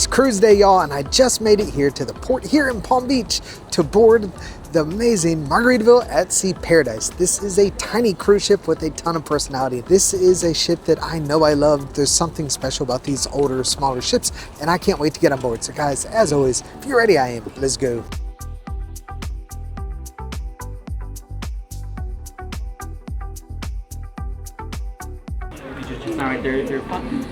It's cruise day, y'all, and I just made it here to the port here in Palm Beach to board the amazing Margaritaville at Sea Paradise. This is a tiny cruise ship with a ton of personality. This is a ship that I know I love. There's something special about these older, smaller ships, and I can't wait to get on board. So guys, as always, if you're ready, I am. Let's go. All right, there's button.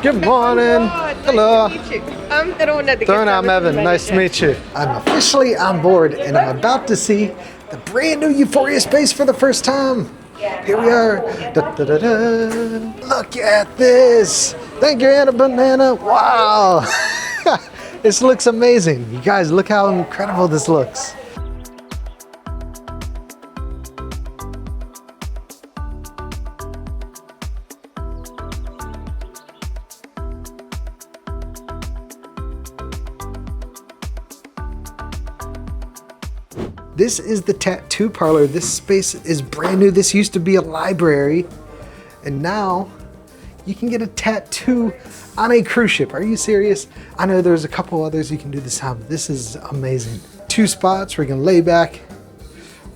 Good morning. Hello. Nice to meet you. I'm Rona. Rona, I'm Evan. Nice to meet you. I'm officially on board and I'm about to see the brand new Euphoria space for the first time. Here we are. Da, da, da, da. Look at this. Thank you, Anna Banana. Wow. This looks amazing. You guys, look how incredible this looks. This is the tattoo parlor. This space is brand new. This used to be a library, and now you can get a tattoo on a cruise ship. Are you serious? I know there's a couple others you can do this on, but this is amazing. 2 spots where you can lay back,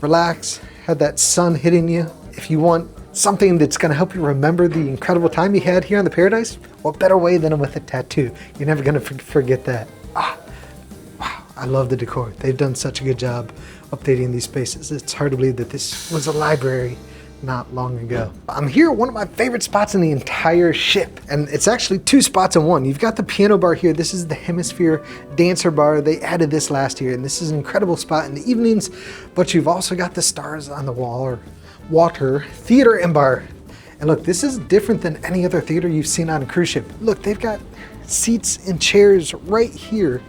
relax, have that sun hitting you. If you want something that's gonna help you remember the incredible time you had here on the Paradise, what better way than with a tattoo? You're never gonna forget that. Wow, I love the decor. They've done such a good job updating these spaces. It's hard to believe that this was a library not long ago. I'm here at one of my favorite spots in the entire ship, and it's actually 2 spots in one. You've got the piano bar here. This is the Hemisphere dancer bar. They added this last year, and this is an incredible spot in the evenings, but you've also got the stars on the wall or water theater and bar. And look, this is different than any other theater you've seen on a cruise ship. Look, they've got seats and chairs right here,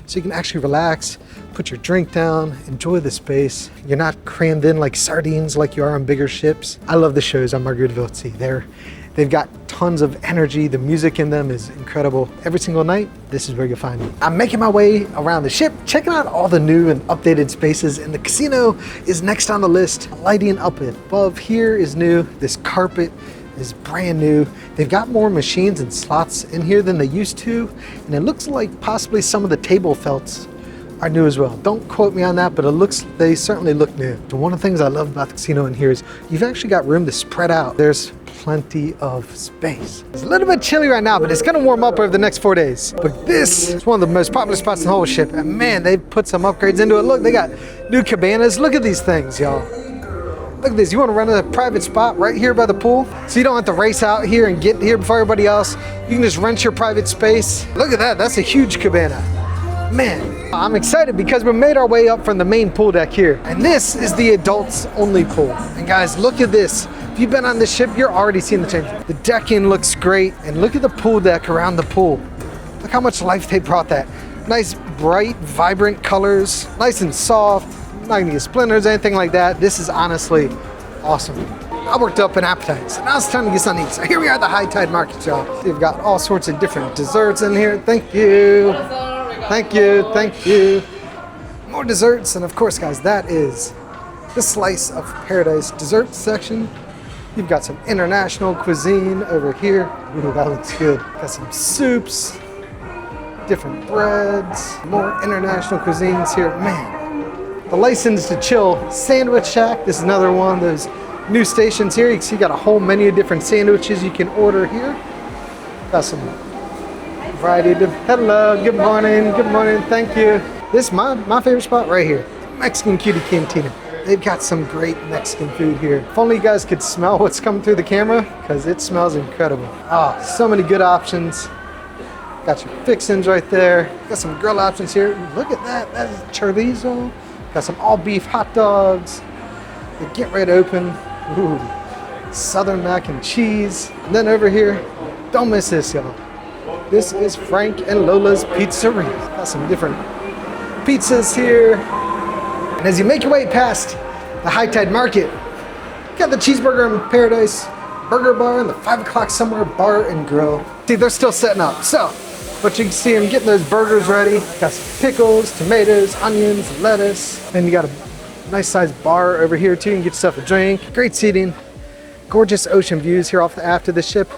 so you can actually relax, put your drink down, enjoy the space. You're not crammed in like sardines like you are on bigger ships. I love the shows on Margaritaville at Sea. They've got tons of energy. The music in them is incredible. Every single night, this is where you'll find me. I'm making my way around the ship, checking out all the new and updated spaces, and the casino is next on the list. Lighting up above here is new. This carpet is brand new. They've got more machines and slots in here than they used to, and it looks like possibly some of the table felts are new as well. Don't quote me on that, but they certainly look new. So one of the things I love about the casino in here is you've actually got room to spread out. There's plenty of space. It's a little bit chilly right now, but it's gonna warm up over the next 4 days. But this is one of the most popular spots in the whole ship, and man, they've put some upgrades into it. Look, they got new cabanas. Look at these things, y'all. Look at this. You want to rent a private spot right here by the pool, so you don't have to race out here and get here before everybody else. You can just rent your private space. Look at that. That's a huge cabana. Man, I'm excited because we made our way up from the main pool deck here, and this is the adults only pool. And guys, look at this. If you've been on this ship, you're already seeing the change. The decking looks great, and look at the pool deck around the pool. Look how much life they brought that. Nice, bright, vibrant colors, nice and soft. Not gonna get splinters, anything like that. This is honestly awesome. I worked up an appetite, so now it's time to get something to eat. So here we are at the High Tide Market Shop. They've got all sorts of different desserts in here. Thank you. Thank you, thank you. More desserts, and of course, guys, that is the Slice of Paradise dessert section. You've got some international cuisine over here. Ooh, that looks good. Got some soups, different breads, more international cuisines here. Man. The License to Chill Sandwich Shack. This is another one of those new stations here. You can see you got a whole menu of different sandwiches you can order here. Got some variety of, hello, good morning, thank you. This is my favorite spot right here, Mexican Cutie Cantina. They've got some great Mexican food here. If only you guys could smell what's coming through the camera, because it smells incredible. Oh, so many good options. Got your fixins right there. Got some grill options here. Look at that, that is chorizo. Got some all beef hot dogs. They get right open. Ooh, Southern mac and cheese. And then over here, don't miss this, y'all. This is Frank and Lola's Pizzeria. Got some different pizzas here. And as you make your way past the High Tide Market, got the Cheeseburger in Paradise, burger bar and the 5 o'clock somewhere bar and grill. See, they're still setting up. So, but you can see them getting those burgers ready. Got some pickles, tomatoes, onions, lettuce. And you got a nice sized bar over here too. You can get yourself a drink. Great seating. Gorgeous ocean views here off the aft of the ship.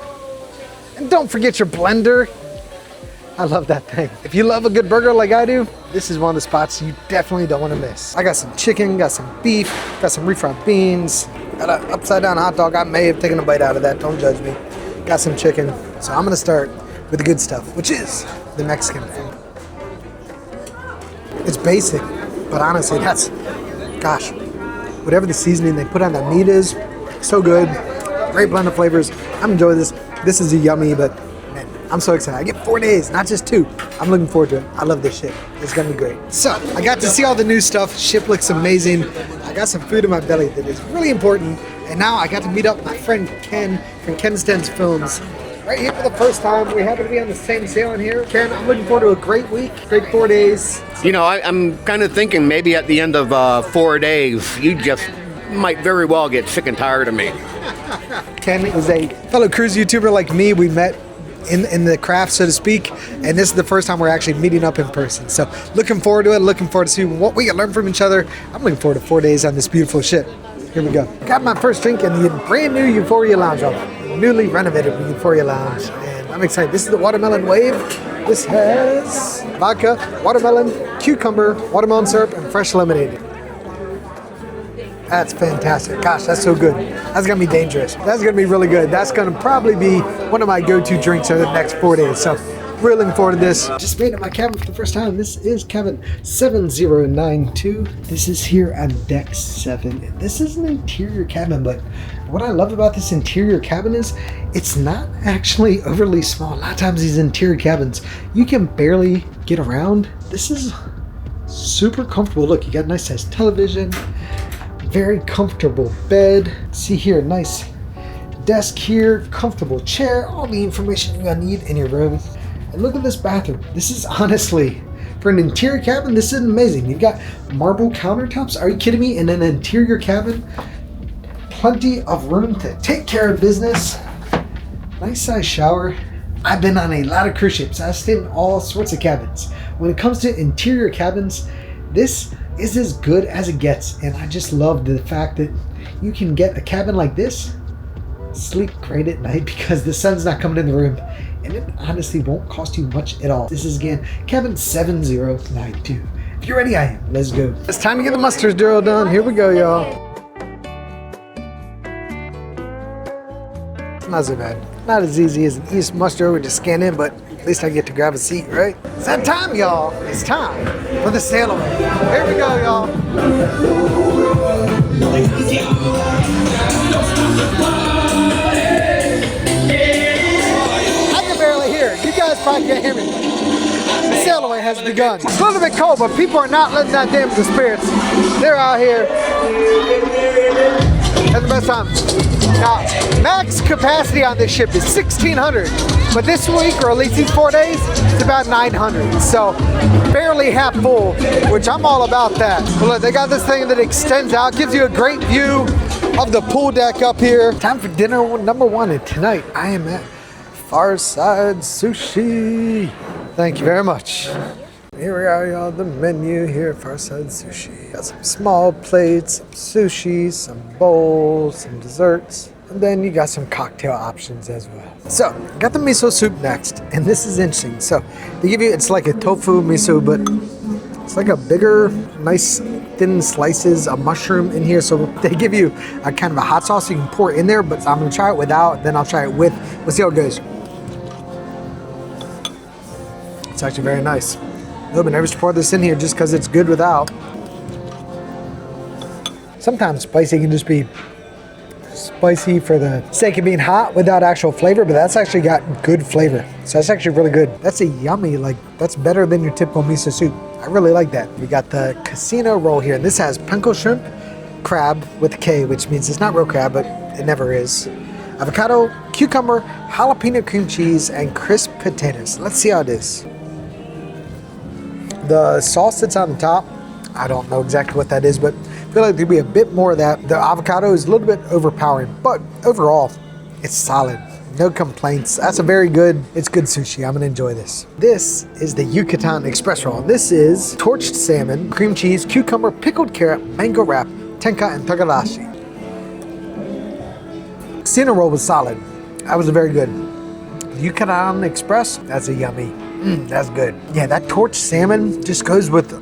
And don't forget your blender. I love that thing. If you love a good burger like I do, this is one of the spots you definitely don't want to miss. I got some chicken, got some beef, got some refried beans, got an upside down hot dog. I may have taken a bite out of that, don't judge me. Got some chicken. So I'm gonna start with the good stuff, which is the Mexican food. It's basic, but honestly, that's, gosh, whatever the seasoning they put on that meat is, so good. Great blend of flavors. I'm enjoying this. This is a yummy, but man, I'm so excited. I get 4 days, not just 2. I'm looking forward to it. I love this ship. It's gonna be great. So, I got to see all the new stuff. Ship looks amazing. I got some food in my belly that is really important. And now I got to meet up my friend Ken from Ken's Tens Films. Right here for the first time. We happen to be on the same sailing here. Ken, I'm looking forward to a great week, great 4 days. You know, I'm kind of thinking maybe at the end of 4 days, you just might very well get sick and tired of me. Ken is a fellow cruise YouTuber like me. We met in the craft, so to speak, and this is the first time we're actually meeting up in person. So looking forward to it, looking forward to seeing what we can learn from each other. I'm looking forward to 4 days on this beautiful ship. Here we go. Got my first drink in the brand new Euphoria Lounge, newly renovated Euphoria Lounge, and I'm excited. This is the watermelon wave. This has vodka, watermelon, cucumber, watermelon syrup, and fresh lemonade. That's fantastic. Gosh, that's so good. That's gonna be dangerous. That's gonna be really good. That's gonna probably be one of my go-to drinks over the next 4 days. So, really looking forward to this. Just made it my cabin for the first time. This is cabin 7092. This is here on deck 7. This is an interior cabin, but what I love about this interior cabin is it's not actually overly small. A lot of times these interior cabins, you can barely get around. This is super comfortable. Look, you got a nice size television. Very comfortable bed. See here, nice desk here, comfortable chair, all the information you're gonna need in your room. And look at this bathroom. This is honestly, for an interior cabin, this is amazing. You've got marble countertops. Are you kidding me? In an interior cabin, plenty of room to take care of business. Nice size shower. I've been on a lot of cruise ships. I've stayed in all sorts of cabins. When it comes to interior cabins, this is as good as it gets, and I just love the fact that you can get a cabin like this, sleep great at night because the sun's not coming in the room, and it honestly won't cost you much at all. This is again cabin 7092. If you're ready, I am. Let's go. It's time to get the mustard drill done. Here we go, y'all. Not so bad. Not as easy as an East mustard where we just scan in, but at least I get to grab a seat, right? It's that time, y'all. It's time for the sail away. Here we go, y'all. I can barely hear it. You guys probably can't hear me. The sail away has begun. It's a little bit cold, but people are not letting that damage the spirits. They're out here. That's the best time. Now, max capacity on this ship is 1,600, but this week, or at least these 4 days, it's about 900. So, barely half full, which I'm all about that. But look, they got this thing that extends out, gives you a great view of the pool deck up here. Time for dinner number 1, and tonight I am at Farside Sushi. Thank you very much. Here we are, y'all, the menu here at Farside Sushi. Got some small plates, some sushi, some bowls, some desserts, and then you got some cocktail options as well. So, got the miso soup next, and this is interesting. So, they give you, it's like a tofu miso, but it's like a bigger, nice, thin slices of mushroom in here. So, they give you a kind of a hot sauce you can pour in there, but I'm gonna try it without, then I'll try it with. We'll see how it goes. It's actually very nice. A little bit nervous to pour this in here just because it's good without. Sometimes spicy can just be spicy for the sake of being hot without actual flavor, but that's actually got good flavor. So that's actually really good. That's a yummy, like, that's better than your typical miso soup. I really like that. We got the casino roll here. This has panko shrimp, crab with a K, which means it's not real crab, but it never is. Avocado, cucumber, jalapeno cream cheese, and crisp potatoes. Let's see how it is. The sauce that's on the top, I don't know exactly what that is, but I feel like there'd be a bit more of that. The avocado is a little bit overpowering, but overall, It's solid. No complaints. That's a very good, it's good sushi. I'm gonna enjoy this. This is the Yucatan Express Roll. This is torched salmon, cream cheese, cucumber, pickled carrot, mango wrap, tenka, and tagarashi. Casino roll was solid. That was very good. Yucatan Express, that's a yummy. That's good. Yeah, that torched salmon just goes with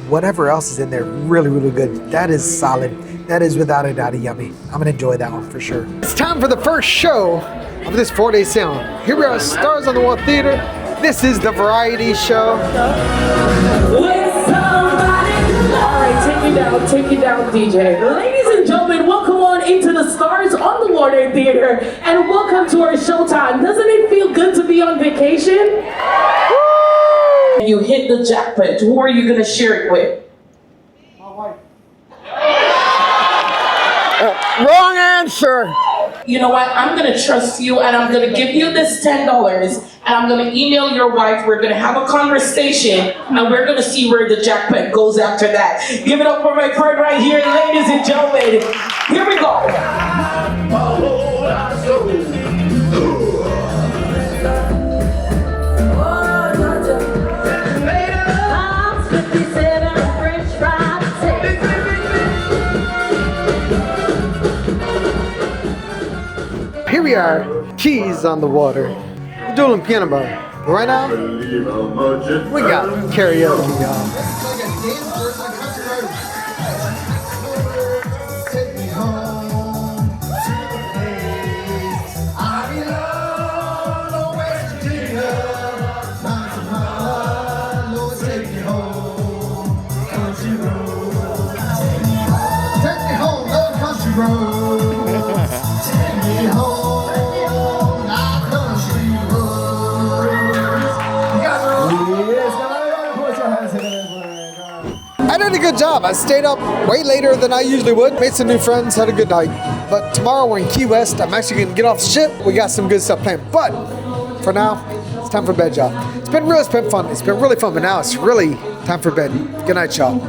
whatever else is in there. Really, really good. That is solid. That is without a doubt a yummy. I'm gonna enjoy that one for sure. It's time for the first show of this 4-day sale. Here we are at Stars on the Wall Theater. This is the variety show. Alright, take you down, DJ. Ladies and gentlemen, welcome on into the Stars on the Water Theater and welcome to our showtime. Doesn't it feel good to be on vacation? Woo! You hit the jackpot. Who are you gonna share it with? My wife. Wrong answer. You know what? I'm gonna trust you and I'm gonna give you this $10 and I'm gonna email your wife. We're gonna have a conversation and we're gonna see where the jackpot goes after that. Give it up for my friend right here, ladies and gentlemen. Here we go. Here we are, Keys on the Water, dueling piano bar. But right now, we got karaoke, y'all. I did a good job. I stayed up way later than I usually would. Made some new friends, had a good night. But tomorrow we're in Key West. I'm actually gonna get off the ship. We got some good stuff planned. But for now, it's time for bed, y'all. It's been fun. It's been really fun, but now it's really time for bed. Good night, y'all.